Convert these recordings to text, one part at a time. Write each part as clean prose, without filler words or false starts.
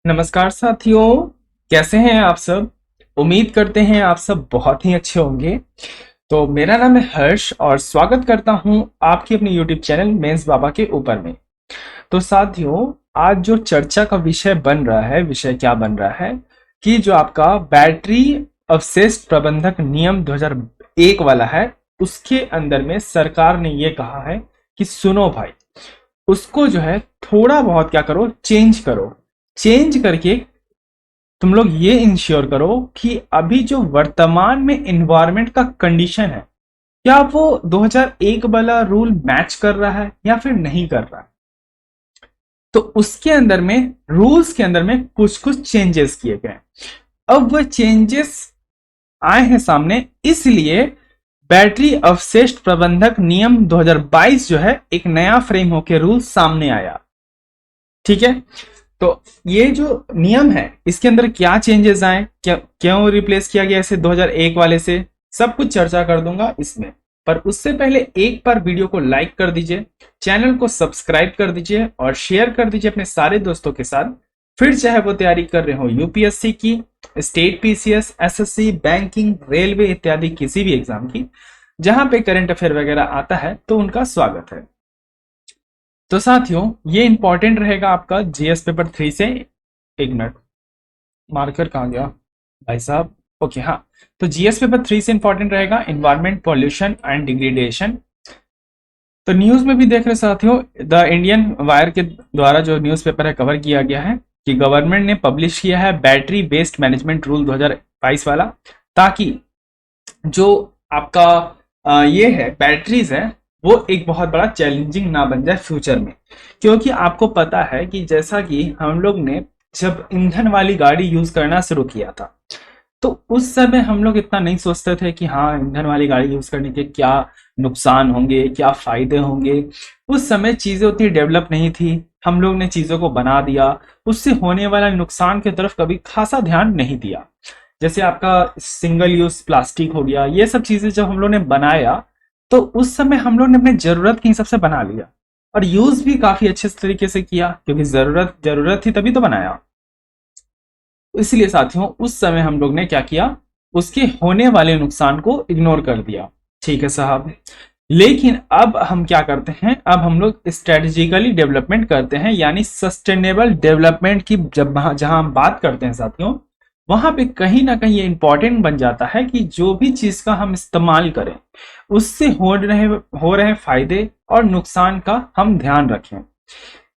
नमस्कार साथियों, कैसे हैं आप सब। उम्मीद करते हैं आप सब बहुत ही अच्छे होंगे। तो मेरा नाम है हर्ष और स्वागत करता हूं आपकी अपने यूट्यूब चैनल मेंस बाबा के ऊपर में। तो साथियों, आज जो चर्चा का विषय बन रहा है, विषय क्या बन रहा है कि जो आपका बैटरी अवशेष प्रबंधक नियम 2001 वाला है, उसके अंदर में सरकार ने ये कहा है कि सुनो भाई, उसको जो है थोड़ा बहुत क्या करो, चेंज करो। चेंज करके तुम लोग ये इंश्योर करो कि अभी जो वर्तमान में इन्वायरमेंट का कंडीशन है, क्या वो 2001 वाला रूल मैच कर रहा है या फिर नहीं कर रहा है। तो उसके अंदर में, रूल्स के अंदर में कुछ कुछ चेंजेस किए गए। अब वह चेंजेस आए हैं सामने, इसलिए बैटरी अवशेष प्रबंधक नियम 2022 जो है एक नया फ्रेम होकर रूल सामने आया। ठीक है, तो ये जो नियम है इसके अंदर क्या चेंजेस आए, क्या क्यों रिप्लेस किया गया इसे 2001 वाले से, सब कुछ चर्चा कर दूंगा इसमें। पर उससे पहले एक बार वीडियो को लाइक कर दीजिए, चैनल को सब्सक्राइब कर दीजिए और शेयर कर दीजिए अपने सारे दोस्तों के साथ। फिर चाहे वो तैयारी कर रहे हो यूपीएससी की, state PCS, SSC, banking, railway इत्यादि किसी भी एग्जाम की, जहां पे करंट अफेयर वगैरह आता है, तो उनका स्वागत है। तो साथियों, ये इंपॉर्टेंट रहेगा आपका जीएस पेपर 3 से। एक मिनट, मार्कर कहाँ गया भाई साहब। ओके, हाँ, तो जीएस पेपर 3 से इंपॉर्टेंट रहेगा इन्वायरमेंट, पॉल्यूशन एंड डिग्रेडेशन। तो न्यूज में भी देख रहे साथियों, द इंडियन वायर के द्वारा जो न्यूज पेपर है कवर किया गया है कि गवर्नमेंट ने पब्लिश किया है बैटरी बेस्ड मैनेजमेंट रूल 2022 वाला, ताकि जो आपका ये है बैटरीज है, वो एक बहुत बड़ा चैलेंजिंग ना बन जाए फ्यूचर में। क्योंकि आपको पता है कि जैसा कि हम लोग ने जब ईंधन वाली गाड़ी यूज करना शुरू किया था, तो उस समय हम लोग इतना नहीं सोचते थे कि हाँ, ईंधन वाली गाड़ी यूज करने के क्या नुकसान होंगे, क्या फायदे होंगे। उस समय चीजें उतनी डेवलप नहीं थी, हम लोग ने चीजों को बना दिया, उससे होने वाला नुकसान की तरफ कभी खासा ध्यान नहीं दिया। जैसे आपका सिंगल यूज प्लास्टिक हो गया, ये सब चीजें जब हम लोग ने बनाया, तो उस समय हम लोग ने अपने जरूरत के हिसाब से बना लिया और यूज भी काफी अच्छे तरीके से किया, क्योंकि जरूरत जरूरत थी तभी तो बनाया। इसलिए साथियों, उस समय हम लोग ने क्या किया, उसके होने वाले नुकसान को इग्नोर कर दिया। ठीक है साहब, लेकिन अब हम क्या करते हैं, अब हम लोग स्ट्रेटेजिकली डेवलपमेंट करते हैं, यानी सस्टेनेबल डेवलपमेंट की जब जहां हम बात करते हैं साथियों, वहां पे कहीं ना कहीं ये इंपॉर्टेंट बन जाता है कि जो भी चीज का हम इस्तेमाल करें, उससे हो रहे फायदे और नुकसान का हम ध्यान रखें।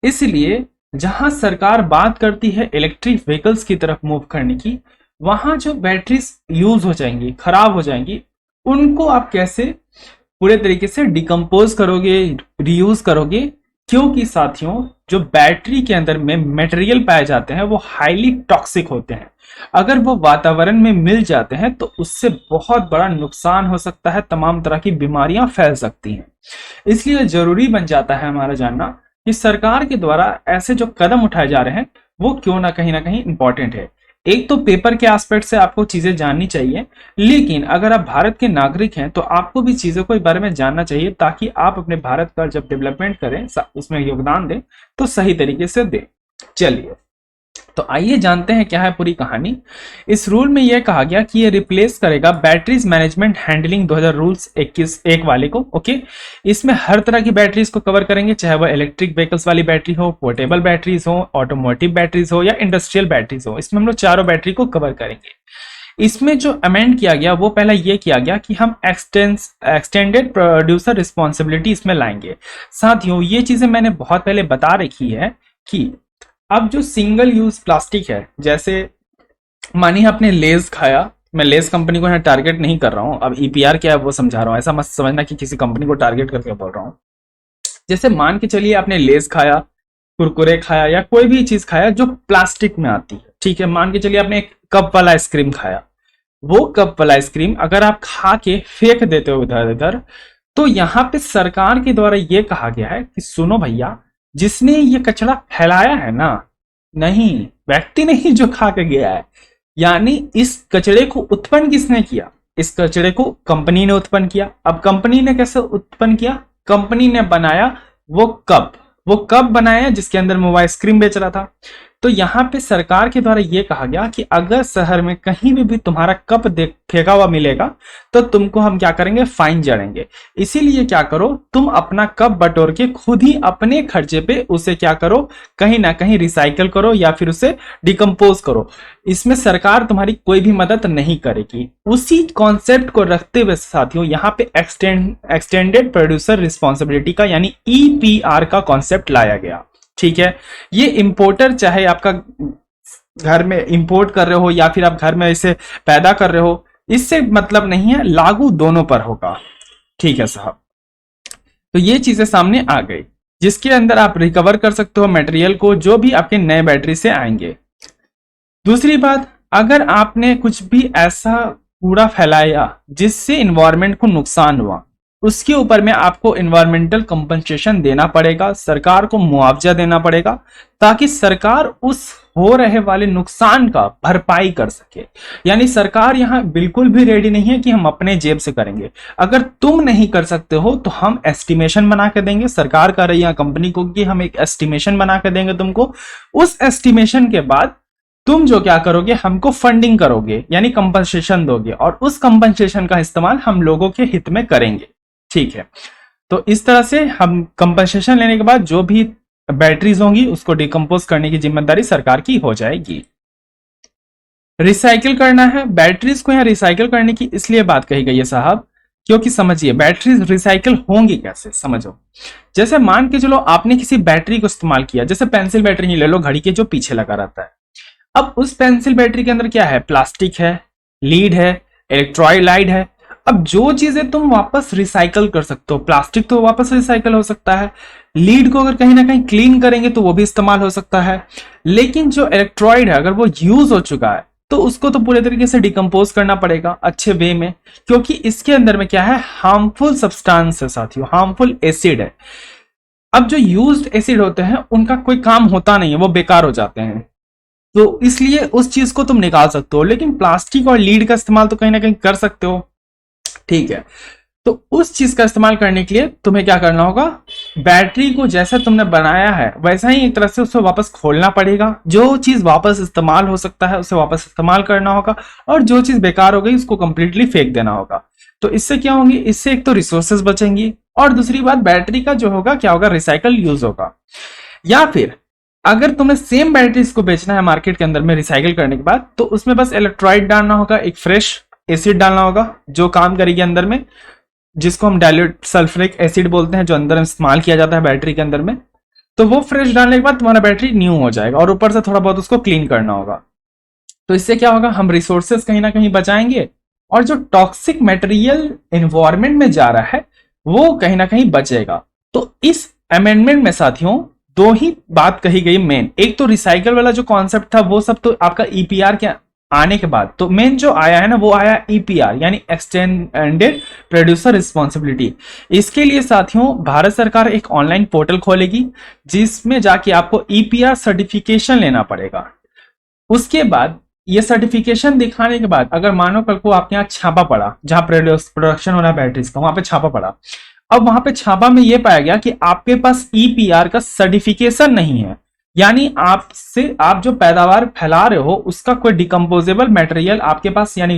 इसलिए जहां सरकार बात करती है इलेक्ट्रिक व्हीकल्स की तरफ मूव करने की, वहां जो बैटरीज यूज हो जाएंगी, खराब हो जाएंगी, उनको आप कैसे पूरे तरीके से डिकम्पोज करोगे, रीयूज करोगे। क्योंकि साथियों, जो बैटरी के अंदर में मटेरियल पाए जाते हैं वो हाईली टॉक्सिक होते हैं। अगर वो वातावरण में मिल जाते हैं तो उससे बहुत बड़ा नुकसान हो सकता है, तमाम तरह की बीमारियां फैल सकती हैं। इसलिए जरूरी बन जाता है हमारा जानना कि सरकार के द्वारा ऐसे जो कदम उठाए जा रहे हैं वो क्यों ना कहीं इंपॉर्टेंट है। एक तो पेपर के एस्पेक्ट से आपको चीजें जाननी चाहिए, लेकिन अगर आप भारत के नागरिक हैं तो आपको भी चीजों को इस बारे में जानना चाहिए, ताकि आप अपने भारत का जब डेवलपमेंट करें, उसमें योगदान दें, तो सही तरीके से दें। चलिए, तो आइए जानते हैं क्या है पूरी कहानी। इस रूल में यह कहा गया कि यह रिप्लेस करेगा बैटरीज मैनेजमेंट हैंडलिंग 2000 रूल्स 21 वाले को। ओके, इसमें हर तरह की बैटरीज को कवर करेंगे, चाहे वह इलेक्ट्रिक व्हीकल्स वाली बैटरी हो, पोर्टेबल बैटरीज हो, ऑटोमोटिव बैटरीज हो या इंडस्ट्रियल बैटरीज हो। इसमें हम लोग चारों बैटरी को कवर करेंगे। इसमें जो अमेंड किया गया वो पहला ये किया गया कि हम एक्सटेंडेड प्रोड्यूसर रिस्पॉन्सिबिलिटी इसमें लाएंगे। साथियों, ये चीजें मैंने बहुत पहले बता रखी है कि अब जो सिंगल यूज प्लास्टिक है, जैसे मानिए आपने लेज खाया, मैं लेज कंपनी को यहाँ टारगेट नहीं कर रहा हूँ, अब ईपीआर क्या है वो समझा रहा हूँ, ऐसा मत समझना कि किसी कंपनी को टारगेट करके बोल रहा हूँ। जैसे मान के चलिए आपने लेज खाया, कुरकुरे खाया या कोई भी चीज खाया जो प्लास्टिक में आती है। ठीक है, मान के चलिए आपने एक कप वाला आइसक्रीम खाया, वो कप वाला आइसक्रीम अगर आप खा के फेंक देते हो इधर इधर, तो यहाँ पे सरकार के द्वारा ये कहा गया है कि सुनो भैया, जिसने ये कचरा फैलाया है ना, नहीं, व्यक्ति नहीं जो खा के गया है, यानी इस कचरे को उत्पन्न किसने किया, इस कचरे को कंपनी ने उत्पन्न किया। अब कंपनी ने कैसे उत्पन्न किया, कंपनी ने बनाया वो कप बनाया जिसके अंदर वो आइसक्रीम बेच रहा था। तो यहाँ पे सरकार के द्वारा ये कहा गया कि अगर शहर में कहीं भी तुम्हारा कप देख फेंका हुआ मिलेगा तो तुमको हम क्या करेंगे, फाइन जड़ेंगे। इसीलिए क्या करो, तुम अपना कप बटोर के खुद ही अपने खर्चे पे उसे क्या करो, कहीं ना कहीं रिसाइकल करो या फिर उसे डिकम्पोज करो। इसमें सरकार तुम्हारी कोई भी मदद नहीं करेगी। उसी कॉन्सेप्ट को रखते हुए साथियों यहाँ पे एक्सटेंडेड प्रोड्यूसर रिस्पॉन्सिबिलिटी का यानी ईपीआर का कॉन्सेप्ट लाया गया। ठीक है, ये इंपोर्टर चाहे आपका घर में इंपोर्ट कर रहे हो या फिर आप घर में इसे पैदा कर रहे हो, इससे मतलब नहीं है, लागू दोनों पर होगा। ठीक है साहब, तो ये चीजें सामने आ गई जिसके अंदर आप रिकवर कर सकते हो मटेरियल को जो भी आपके नए बैटरी से आएंगे। दूसरी बात, अगर आपने कुछ भी ऐसा कूड़ा फैलाया जिससे इन्वायरमेंट को नुकसान हुआ, उसके ऊपर में आपको इन्वायरमेंटल कंपनसेशन देना पड़ेगा, सरकार को मुआवजा देना पड़ेगा, ताकि सरकार उस हो रहे वाले नुकसान का भरपाई कर सके। यानी सरकार यहाँ बिल्कुल भी रेडी नहीं है कि हम अपने जेब से करेंगे। अगर तुम नहीं कर सकते हो तो हम एस्टिमेशन बना के देंगे, सरकार कर रही है कंपनी को कि हम एक एस्टिमेशन बना के देंगे तुमको। उस एस्टिमेशन के बाद तुम जो क्या करोगे, हमको फंडिंग करोगे यानी कंपनसेशन दोगे, और उस कंपनसेशन का इस्तेमाल हम लोगों के हित में करेंगे। ठीक है, तो इस तरह से हम कंपनसेशन लेने के बाद जो भी बैटरीज होंगी उसको डिकम्पोज करने की जिम्मेदारी सरकार की हो जाएगी। रिसाइकिल करना है बैटरीज को, यहाँ रिसाइकिल करने की इसलिए बात कही गई है साहब, क्योंकि समझिए बैटरीज रिसाइकिल होंगी कैसे, समझो। जैसे मान के चलो आपने किसी बैटरी को इस्तेमाल किया, जैसे पेंसिल बैटरी ही ले लो, घड़ी के जो पीछे लगा रहता है। अब उस पेंसिल बैटरी के अंदर क्या है, प्लास्टिक है, लीड है, इलेक्ट्रोलाइट है। अब जो चीजें तुम वापस रिसाइकल कर सकते हो, प्लास्टिक तो वापस रिसाइकल हो सकता है, लीड को अगर कहीं ना कहीं क्लीन करेंगे तो वो भी इस्तेमाल हो सकता है, लेकिन जो इलेक्ट्रोलाइट है अगर वो यूज हो चुका है तो उसको तो पूरे तरीके से डिकम्पोज करना पड़ेगा अच्छे वे में, क्योंकि इसके अंदर में क्या है, हार्मफुल सब्सटेंस है साथियों, हार्मफुल एसिड है। अब जो यूज्ड एसिड होते हैं उनका कोई काम होता नहीं है, वो बेकार हो जाते हैं, तो इसलिए उस चीज को तुम निकाल सकते हो, लेकिन प्लास्टिक और लीड का इस्तेमाल तो कहीं ना कहीं कर सकते हो। ठीक है, तो उस चीज का इस्तेमाल करने के लिए तुम्हें क्या करना होगा, बैटरी को जैसा तुमने बनाया है वैसा ही एक तरह से उसको वापस खोलना पड़ेगा। जो चीज वापस इस्तेमाल हो सकता है उसे वापस इस्तेमाल करना होगा, और जो चीज बेकार हो गई उसको कंप्लीटली फेंक देना होगा। तो इससे क्या होंगी, इससे एक तो रिसोर्सेज बचेंगी, और दूसरी बात बैटरी का जो होगा क्या होगा, रिसाइकल यूज होगा। या फिर अगर तुम्हें सेम बैटरीज को बेचना है मार्केट के अंदर में रिसाइकिल करने के बाद, तो उसमें बस इलेक्ट्रोलाइट डालना होगा, एक फ्रेश एसिड डालना होगा जो काम करेगी अंदर में, जिसको हम डाइल्यूट सल्फ्यूरिक एसिड बोलते हैं, जो अंदर इस्तेमाल किया जाता है बैटरी के अंदर में। तो वो फ्रेश डालने के बाद तुम्हारा बैटरी न्यू हो जाएगा, और ऊपर से थोड़ा बहुत उसको क्लीन करना होगा। तो इससे क्या होगा, हम रिसोर्सेस कहीं ना कहीं बचाएंगे, और जो टॉक्सिक मटेरियल एनवायरमेंट में जा रहा है वो कहीं ना कहीं बचेगा। तो इस अमेंडमेंट में साथियों दो ही बात कही गई मेन, एक तो रिसाइकल वाला जो कॉन्सेप्ट था वो सब तो आपका ईपीआर के आने के बाद, तो मेन जो आया है ना वो आया ईपीआर यानी एक्सटेंडेड प्रोड्यूसर रिस्पॉन्सिबिलिटी। इसके लिए साथियों भारत सरकार एक ऑनलाइन पोर्टल खोलेगी जिसमें जाके आपको ईपीआर सर्टिफिकेशन लेना पड़ेगा। उसके बाद ये सर्टिफिकेशन दिखाने के बाद अगर मानो कल को आपके यहाँ छापा पड़ा, जहां प्रोडक्शन हो रहा है बैटरीज का, वहां पे छापा पड़ा, अब वहां पे छापा में ये पाया गया कि आपके पास ईपीआर का सर्टिफिकेशन नहीं है, यानी आप जो पैदावार फैला रहे हो उसका कोई डिकम्पोजेबल मटेरियल आपके पास, यानी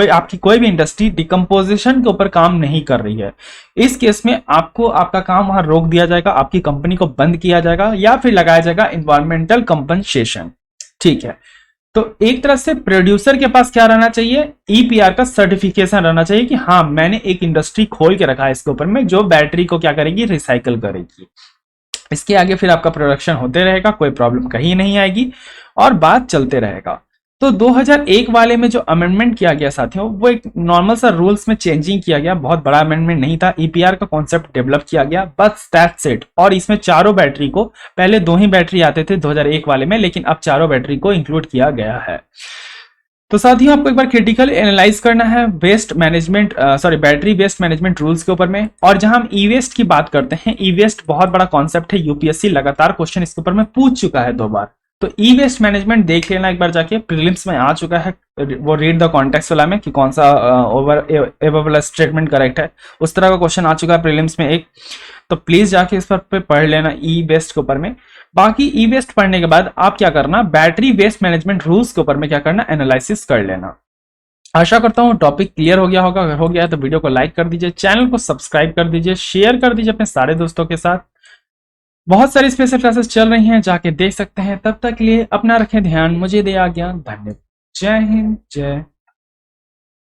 आपकी कोई भी इंडस्ट्री डिकम्पोजिशन के ऊपर काम नहीं कर रही है। इस केस में आपको आपका काम वहां रोक दिया जाएगा, आपकी कंपनी को बंद किया जाएगा, या फिर लगाया जाएगा इन्वायरमेंटल कंपनसेशन। ठीक है, तो एक तरह से प्रोड्यूसर के पास क्या रहना चाहिए, ईपीआर का सर्टिफिकेशन रहना चाहिए कि हाँ मैंने एक इंडस्ट्री खोल के रखा है इसके ऊपर में जो बैटरी को क्या करेगी, रिसाइकल करेगी। इसके आगे फिर आपका प्रोडक्शन होते रहेगा, कोई प्रॉब्लम कहीं नहीं आएगी और बात चलते रहेगा। तो 2001 वाले में जो अमेंडमेंट किया गया साथियों, वो एक नॉर्मल सा रूल्स में चेंजिंग किया गया, बहुत बड़ा अमेंडमेंट नहीं था। ईपीआर का कॉन्सेप्ट डेवलप किया गया, बस दैट्स इट। और इसमें चारों बैटरी को, पहले 2 ही बैटरी आते थे 2001 वाले में, लेकिन अब चारों बैटरी को इंक्लूड किया गया है। तो साथियों आपको एक बार क्रिटिकल एनालाइज करना है waste management battery waste management rules के ऊपर में। और जहां हम ई वेस्ट की बात करते हैं, ई वेस्ट बहुत बड़ा कॉन्सेप्ट है, यूपीएससी लगातार क्वेश्चन इसके ऊपर में पूछ चुका है 2 बार। तो ई वेस्ट मैनेजमेंट देख लेना एक बार जाके, प्रीलिम्स में आ चुका है, वो रीड द कॉन्टेक्स्ट वाला में कि कौन सा ओवर स्टेटमेंट करेक्ट है, उस तरह का क्वेश्चन आ चुका है प्रीलिम्स में एक। तो प्लीज जाके इस पर पढ़ लेना ई वेस्ट के ऊपर में। बाकी ई वेस्ट पढ़ने के बाद आप क्या करना, बैटरी वेस्ट मैनेजमेंट रूल्स के ऊपर में क्या करना, एनालिसिस कर लेना। आशा करता हूँ टॉपिक क्लियर हो गया होगा। अगर हो गया है तो वीडियो को लाइक कर दीजिए, चैनल को सब्सक्राइब कर दीजिए, शेयर कर दीजिए अपने सारे दोस्तों के साथ। बहुत सारी स्पेशल क्लासेस चल रही हैं, जाके देख सकते हैं। तब तक के लिए अपना रखें ध्यान, मुझे दे आज्ञा, धन्यवाद। जय हिंद, जय